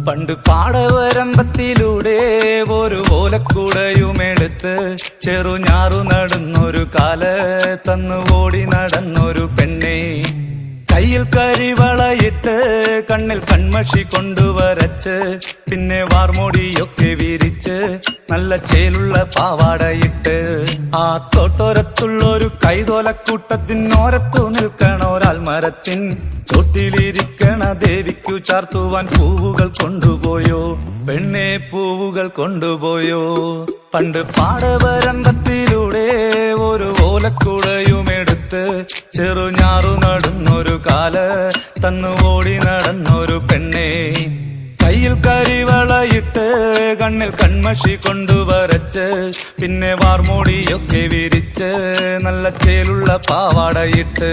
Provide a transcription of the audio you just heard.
പണ്ട് പാടവരമ്പത്തിലൂടെ ഒരു ഓലക്കുടയുമെടുത്ത് ചെറുഞാറു നടന്നൊരു കാല തന്നു ഓടി നടന്നൊരു പെണ്ണെ. കയ്യിൽ കരിവളയിട്ട് കണ്ണിൽ കൺമഷി കൊണ്ടുവരച്ച് പിന്നെ വാർമോടിയൊക്കെ വിരിച്ച് നല്ല ചേലുള്ള പാവാടയിട്ട് ആ തോട്ടോരത്തുള്ളൊരു കൈതോലക്കൂട്ടത്തിനോരത്തു നിൽക്കണ ഒരാൽമരത്തിൻ ചോട്ടിലിരിക്കണ ദേവിക്കു ചാർത്തുവാൻ പൂവുകൾ കൊണ്ടുപോയോ പെണ്ണെ, പൂവുകൾ കൊണ്ടുപോയോ. പണ്ട് പാടവരമ്പത്തിലൂടെ ഒരു ഓലക്കുടയുമെടുത്ത് ചെറുഞാറു നടന്നൊരു കാല തന്നു ഓടി നടന്നൊരു പെണ്ണെ. കയ്യിൽ കരിവളയിട്ട് കണ്ണിൽ കൺമഷി കൊണ്ടുവരച്ച് പിന്നെ വാർമോടിയൊക്കെ വിരിച്ച് നല്ല ചേലുള്ള പാവാടയിട്ട്